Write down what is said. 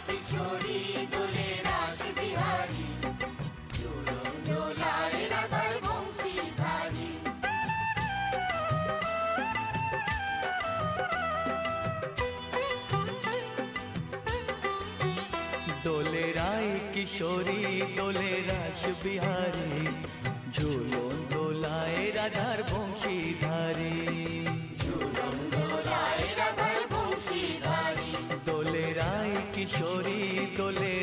কিশোরী দোলে রাস বিহারী, ঝুলন দোলায় রাধার বংশীধারী। দোলে রায় কিশোরী দোলে রাস বিহারী, ঝুলন দোলায় রাধার বংশীধারী। ঝুলন দোলায় রাধার বংশীধারী। দোলে রায় কিশোরী দোলে